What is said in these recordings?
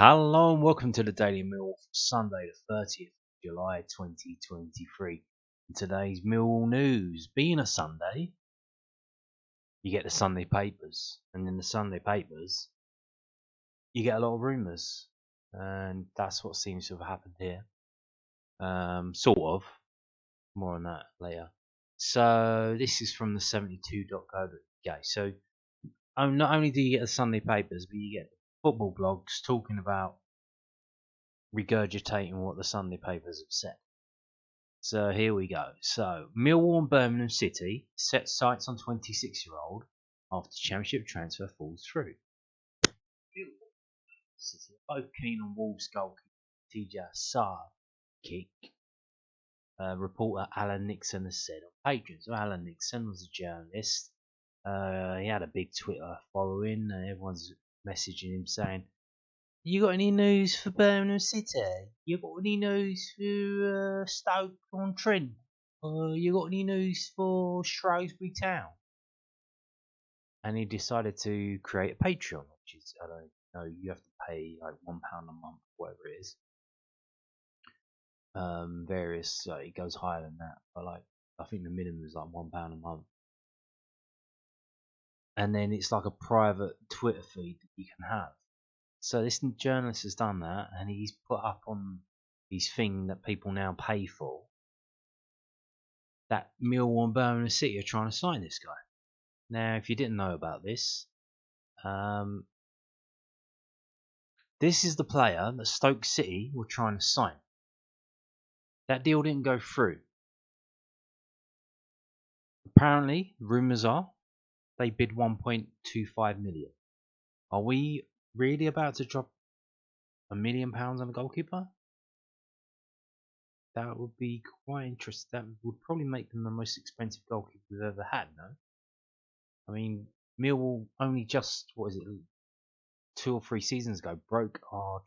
Hello and welcome to the Daily Mill for Sunday the 30th of July 2023. In today's Mill news, being a Sunday, you get the Sunday papers, and in the Sunday papers, you get a lot of rumours, and that's what seems to have happened here. Sort of. More on that later. So this is from the 72.co.uk. So not only do you get the Sunday papers, but you get football blogs talking about regurgitating what the Sunday papers have said. So here we go. So Millwall and Birmingham City set sights on 26-year-old after championship transfer falls through. Millwall City are both keen on Wolves goalkeeper Matija Sarkic. Reporter Alan Nixon has said on Patreon. So Alan Nixon was a journalist. He had a big Twitter following, and everyone's messaging him saying, "You got any news for Birmingham City? You got any news for Stoke-on-Trent? You got any news for Shrewsbury Town?" And he decided to create a Patreon, which is, I don't know, you have to pay like £1 a month, whatever it is. It goes higher than that, but like I think the minimum is like £1 a month. And then it's like a private Twitter feed that you can have. So this journalist has done that, and he's put up on his thing that people now pay for that Millwall and Birmingham City are trying to sign this guy. Now, if you didn't know about this, this is the player that Stoke City were trying to sign. That deal didn't go through. Apparently, rumours are they bid 1.25 million. Are we really about to drop £1 million on a goalkeeper? That would be quite interesting. That would probably make them the most expensive goalkeeper we've ever had, no? I mean, Millwall only just, 2 or 3 seasons ago, broke our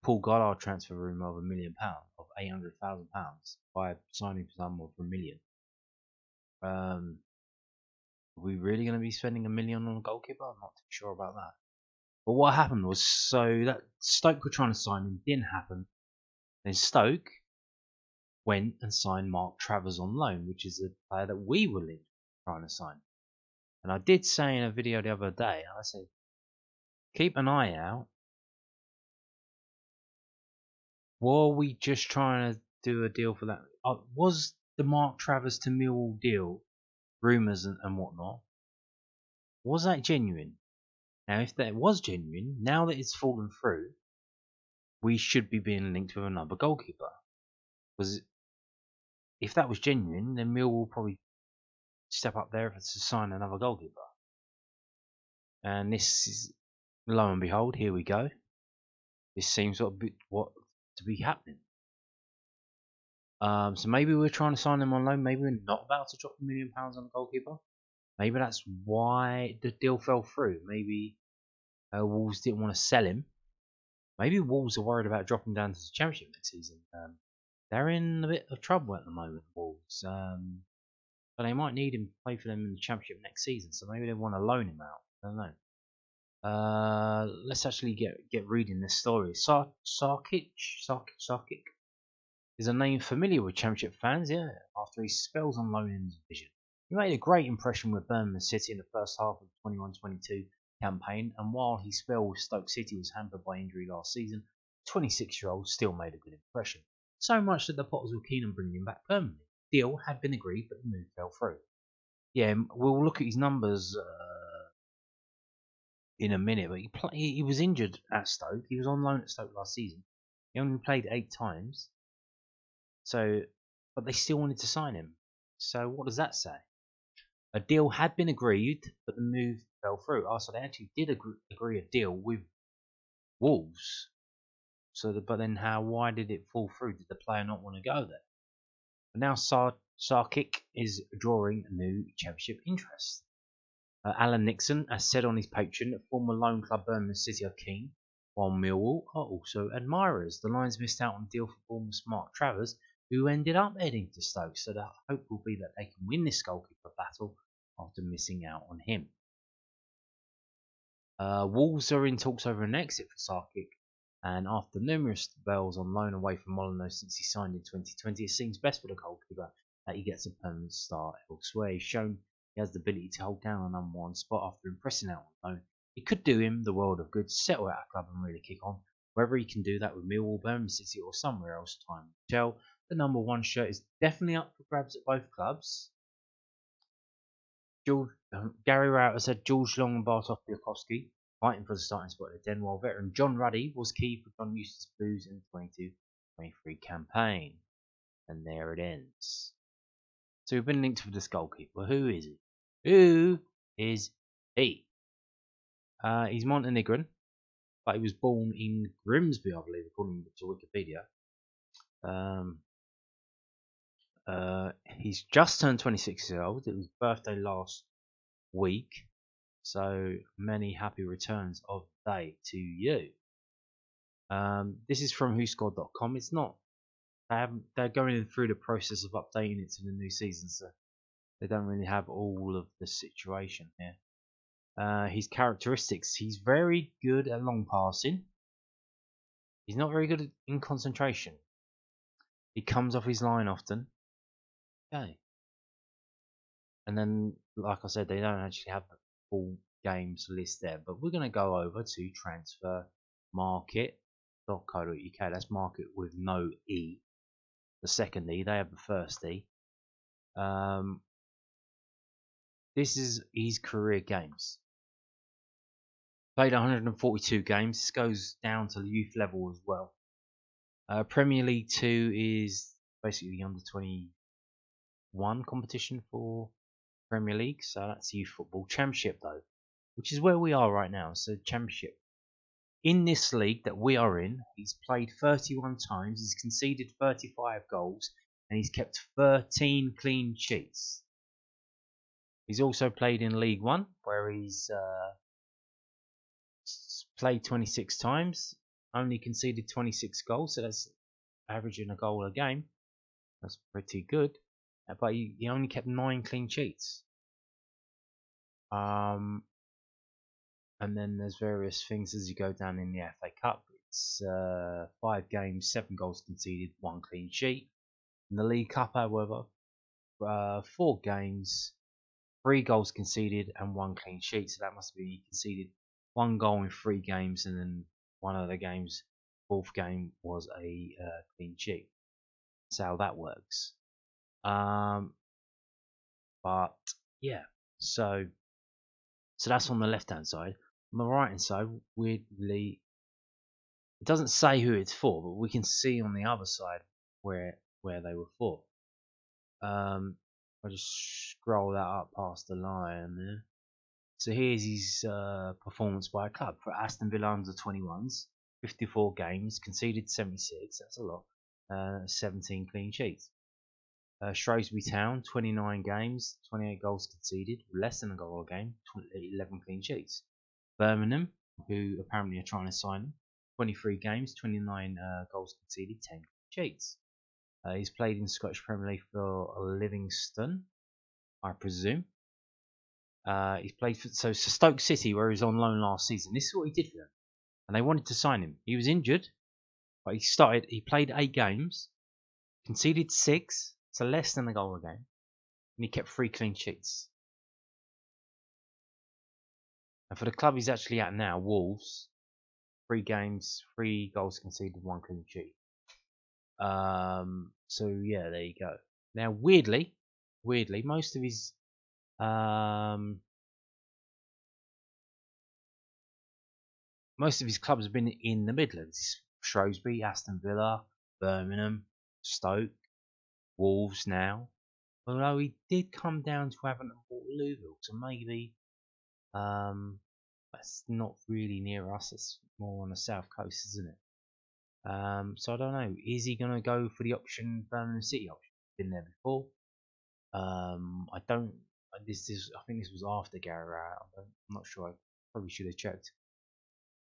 Paul Goddard transfer rumour of £1 million, of £800,000, by signing someone for £1 million. Are we really going to be spending £1 million on a goalkeeper? I'm not too sure about that. But what happened was, so that Stoke were trying to sign him, didn't happen. Then Stoke went and signed Mark Travers on loan, which is a player that we were trying to sign. And I did say in a video the other day, I said, keep an eye out. Were we just trying to do a deal for that? Was the Mark Travers to Millwall deal, rumours and whatnot, was that genuine? Now, if that was genuine, now that it's fallen through, we should be being linked with another goalkeeper. Because if that was genuine, then Millwall will probably step up there to sign another goalkeeper. And this is, lo and behold, here we go. This seems what to be happening. So maybe we're trying to sign him on loan. Maybe we're not about to drop £1 million on a goalkeeper. Maybe that's why the deal fell through. Maybe Wolves didn't want to sell him. Maybe Wolves are worried about dropping down to the Championship next season. They're in a bit of trouble at the moment, Wolves. But they might need him to play for them in the Championship next season. So maybe they want to loan him out. I don't know. Let's actually get reading this story. Sarkic is a name familiar with Championship fans, yeah, after his spells on loan in the division. He made a great impression with Birmingham City in the first half of the 21-22 campaign, and while his spell with Stoke City was hampered by injury last season, the 26-year-old still made a good impression. So much that the Potters were keen on bringing him back permanently. The deal had been agreed, but the move fell through. Yeah, we'll look at his numbers in a minute, but he was injured at Stoke. He was on loan at Stoke last season. He only played 8 times. But they still wanted to sign him. So what does that say? A deal had been agreed, but the move fell through. So they actually did agree a deal with Wolves. But then why did it fall through? Did the player not want to go there? But now Sarkic is drawing a new Championship interest. Alan Nixon has said on his Patreon that former loan club Birmingham City are keen, while Millwall are also admirers. The Lions missed out on a deal for Bournemouth's Mark Travers, who ended up heading to Stoke, so the hope will be that they can win this goalkeeper battle after missing out on him. Wolves are in talks over an exit for Sarkic, and after numerous spells on loan away from Molyneux since he signed in 2020, it seems best for the goalkeeper that he gets a permanent start elsewhere. He's shown he has the ability to hold down a number one spot after impressing out on loan. It could do him the world of good to settle at a club and really kick on. Whether he can do that with Millwall, Birmingham City, or somewhere else, time will tell. The number one shirt is definitely up for grabs at both clubs. Gary Router said George Long and Bartosz Białkowski fighting for the starting spot at Den, while veteran John Ruddy was key for John Eustace Blues in the 22-23 campaign. And there it ends. So we've been linked with this goalkeeper. Who is he? Who is he? He's Montenegrin, but he was born in Grimsby, I believe, according to Wikipedia. He's just turned 26 years old. It was his birthday last week, so many happy returns of the day to you. This is from WhoScored.com. It's not. They're going through the process of updating it to the new season, so they don't really have all of the situation here. His characteristics: he's very good at long passing. He's not very good in concentration. He comes off his line often. Okay. And then, like I said, they don't actually have the full games list there. But we're going to go over to transfermarket.co.uk. That's market with no E. The second E. They have the first E. This is his career games. Played 142 games. This goes down to the youth level as well. Premier League 2 is basically the under 21 competition for Premier League, so that's youth football. Championship though, which is where we are right now. So Championship. In this league that we are in, he's played 31 times, he's conceded 35 goals, and he's kept 13 clean sheets. He's also played in League 1, where he's played 26 times, only conceded 26 goals, so that's averaging a goal a game. That's pretty good. But he only kept 9 clean sheets. And then there's various things as you go down in the FA Cup. It's 5 games, 7 goals conceded, 1 clean sheet. In the League Cup, however, 4 games, 3 goals conceded, and 1 clean sheet. So that must be he conceded 1 goal in 3 games, and then one of the games, 4th game, was a clean sheet. That's how that works. But yeah, so that's on the left hand side. On the right hand side, weirdly, it doesn't say who it's for, but we can see on the other side where they were for. I'll just scroll that up past the line there. So here's his performance by a club for Aston Villa under 21s. 54 games, conceded 76. That's a lot. 17 clean sheets. Shrewsbury Town, 29 games, 28 goals conceded, less than a goal a game, 11 clean sheets. Birmingham, who apparently are trying to sign him, 23 games, 29 goals conceded, 10 clean sheets. He's played in the Scottish Premier League for Livingston, I presume. He's played for Stoke City, where he was on loan last season. This is what he did for them, and they wanted to sign him. He was injured, but he played 8 games, conceded 6. So less than a goal a game. And he kept 3 clean sheets. And for the club he's actually at now, Wolves, 3 games, 3 goals conceded, 1 clean sheet. So yeah, there you go. Now weirdly, most of his clubs have been in the Midlands. Shrewsbury, Aston Villa, Birmingham, Stoke, Wolves now. Although he did come down to having bought Louisville, so maybe that's not really near us. It's more on the south coast, isn't it? So I don't know. Is he gonna go for the option, Birmingham City option? Been there before. I don't. I think this was after Gary Rowett. I'm not sure. I probably should have checked.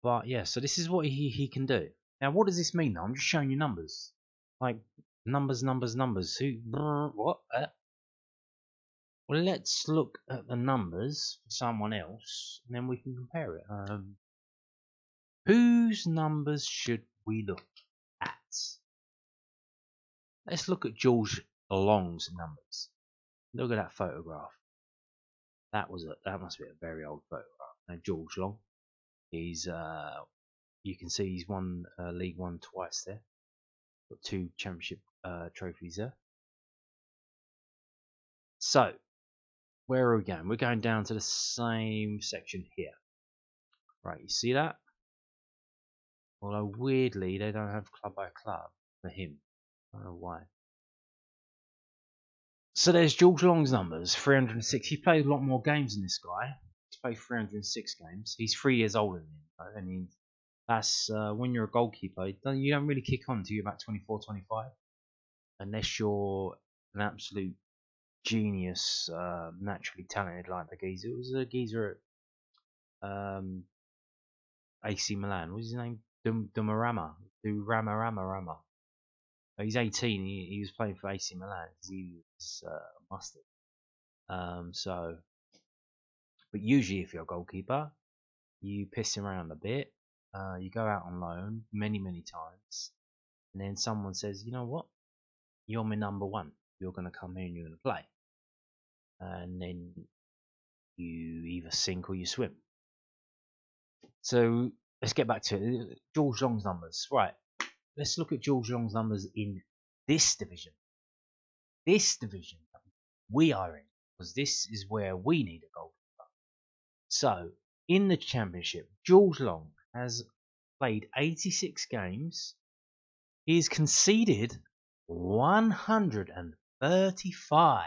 But yeah, so this is what he can do. Now, what does this mean? Though? I'm just showing you numbers, like numbers. Who? What? Well, let's look at the numbers for someone else, and then we can compare it. Whose numbers should we look at? Let's look at George Long's numbers. Look at that photograph. That must be a very old photograph. Now George Long, he's you can see he's won League One twice there. Got 2 championship trophies there. So, where are we going? We're going down to the same section here. Right, you see that? Although weirdly they don't have club by club for him. I don't know why. So there's George Long's numbers, 306. He played a lot more games than this guy. He's played 306 games. He's 3 years older than him. I mean, that's when you're a goalkeeper, you don't really kick on until you're about 24, 25. Unless you're an absolute genius, naturally talented like the geezer. It was a geezer at AC Milan. What was his name? Dumarama. He's 18. He was playing for AC Milan. He was mustard. But usually if you're a goalkeeper, you piss around a bit. You go out on loan many times, and then someone says, you know what? You're my number one. You're going to come here and you're going to play. And then you either sink or you swim. So let's get back to it. George Long's numbers. Right. Let's look at George Long's numbers in this division. This division we are in, because this is where we need a goalkeeper. So, in the Championship, George Long has played 86 games. He's conceded 135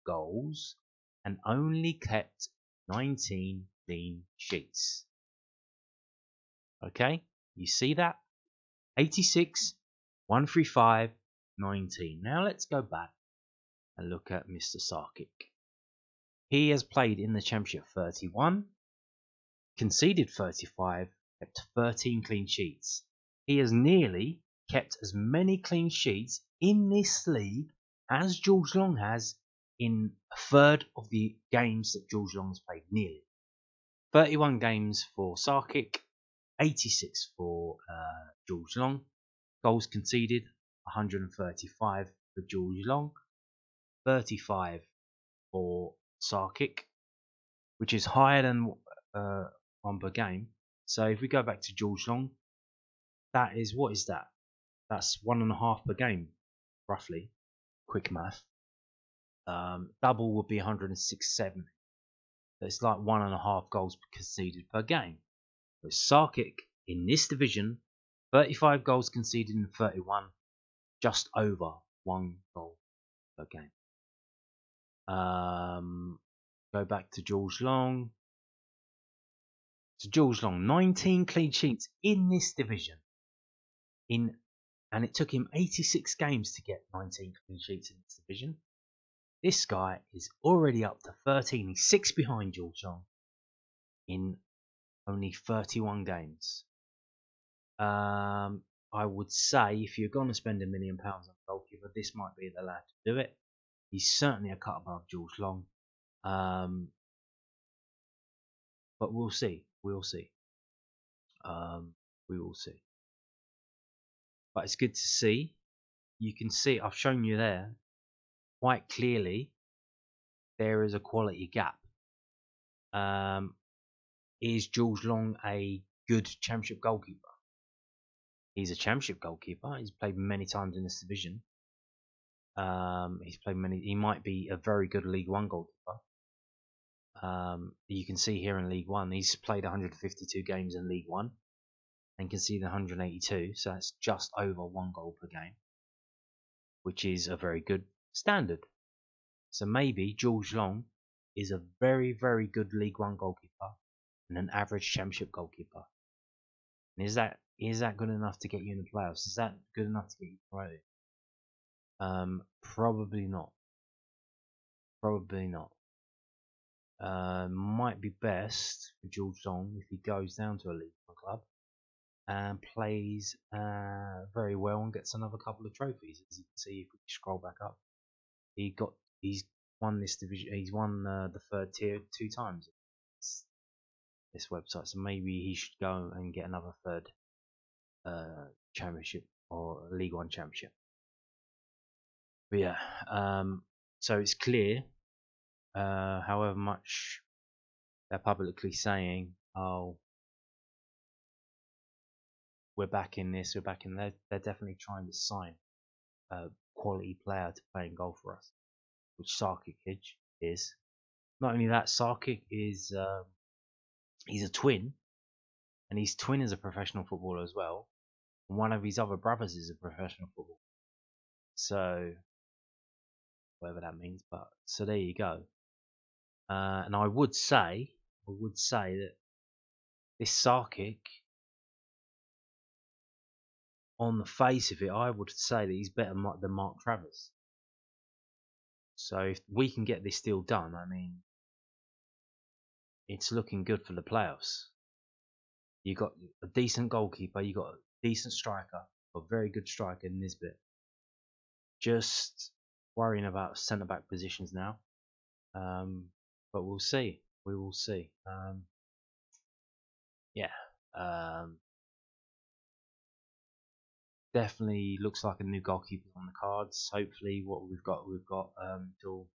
goals and only kept 19 clean sheets. Okay, you see that? 86, 135, 19. Now let's go back and look at Mr. Sarkic. He has played in the Championship 31, conceded 35, kept 13 clean sheets. He has nearly kept as many clean sheets in this league as George Long has in a third of the games that George Long has played. Nearly 31 games for Sarkic, 86 for George Long. Goals conceded 135 for George Long, 35 for Sarkic, which is higher than one per game. So if we go back to George Long, that is, what is that? That's 1.5 per game, roughly. Quick math. Double would be 106.7. So it's like 1.5 goals conceded per game. With Sarkic in this division, 35 goals conceded in 31, just over 1 goal per game. Go back to George Long. So George Long, 19 clean sheets in this division. And it took him 86 games to get 19 clean sheets in this division. This guy is already up to 13. He's 6 behind George Long in only 31 games. I would say if you're going to spend £1 million on a goalkeeper, this might be the lad to do it. He's certainly a cut above George Long. But we'll see. We will see. But it's good to see. You can see, I've shown you there, quite clearly, there is a quality gap. Is George Long a good Championship goalkeeper? He's a Championship goalkeeper. He's played many times in this division. He might be a very good League One goalkeeper. You can see here in League One, he's played 152 games in League One and conceded 182. So that's just over 1 goal per game, which is a very good standard. So maybe George Long is a very, very good League One goalkeeper and an average Championship goalkeeper. And is that good enough to get you in the playoffs? Is that good enough to get you promoted? Probably not. Might be best for George Long if he goes down to a League One club and plays very well and gets another couple of trophies. As you can see, if we scroll back up, he's won this division. He's won the third tier 2 times. This website, so maybe he should go and get another third championship or League One championship. But yeah, so it's clear, however much they're publicly saying, oh, we're back in this, we're back in that, they're definitely trying to sign a quality player to play in goal for us, which Sarkic is. Not only that, Sarkic is he's a twin, and his twin is a professional footballer as well. And one of his other brothers is a professional footballer. So whatever that means, but so there you go. And I would say that this Sarkic, on the face of it, I would say that he's better than Mark Travers. So if we can get this deal done, I mean, it's looking good for the playoffs. You got a decent goalkeeper, you got a decent striker, a very good striker in this bit. Just worrying about centre back positions now, but we'll see. We will see. Definitely looks like a new goalkeeper on the cards. Hopefully, what we've got till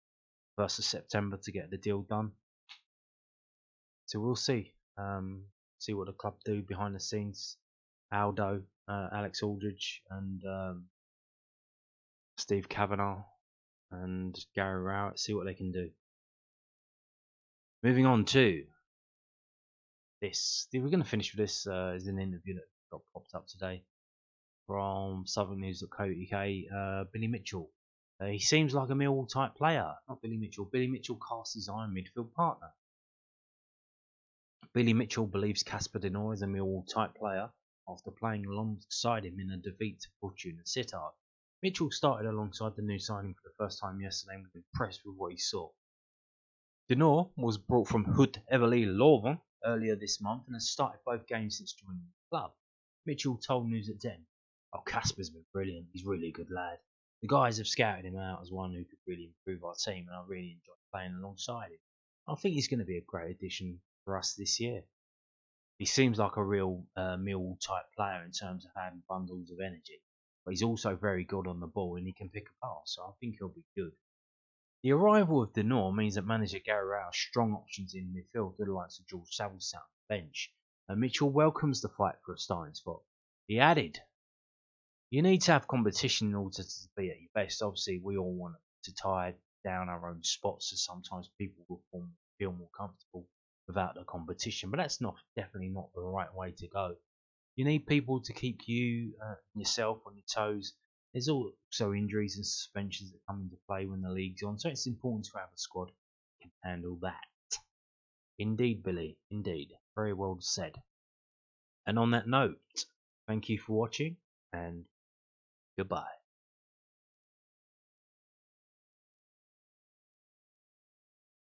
1st of September to get the deal done. So we'll see. See what the club do behind the scenes. Aldo, Alex Aldridge, and Steve Kavanagh, and Gary Rowett. See what they can do. Moving on to this. We're going to finish with this. Is an interview that got popped up today from southernnews.co.uk. Billy Mitchell. He seems like a Millwall type player. Not Billy Mitchell. Billy Mitchell casts his eye on midfield partner. Billy Mitchell believes Casper is a Millwall type player after playing alongside him in a defeat to Fortuna Sittard. Mitchell started alongside the new signing for the first time yesterday and was impressed with what he saw. Norre was brought from Hood Everly Leuven earlier this month and has started both games since joining the club. Mitchell told News at 10, "Oh, Casper's been brilliant. He's really a good lad. The guys have scouted him out as one who could really improve our team, and I really enjoyed playing alongside him. I think he's going to be a great addition for us this year. He seems like a real Millwall type player in terms of having bundles of energy, but he's also very good on the ball and he can pick a pass, so I think he'll be good." The arrival of Norre means that manager Gary Rowett has strong options in midfield to the likes of George Savills sat on the bench, and Mitchell welcomes the fight for a starting spot. He added, "You need to have competition in order to be at your best. Obviously, we all want to tie down our own spots, so sometimes people will feel more comfortable without the competition, but that's definitely not the right way to go. You need people to keep yourself on your toes. There's also injuries and suspensions that come into play when the league's on, so it's important to have a squad that can handle that." Indeed, Billy, indeed. Very well said. And on that note, thank you for watching, and goodbye.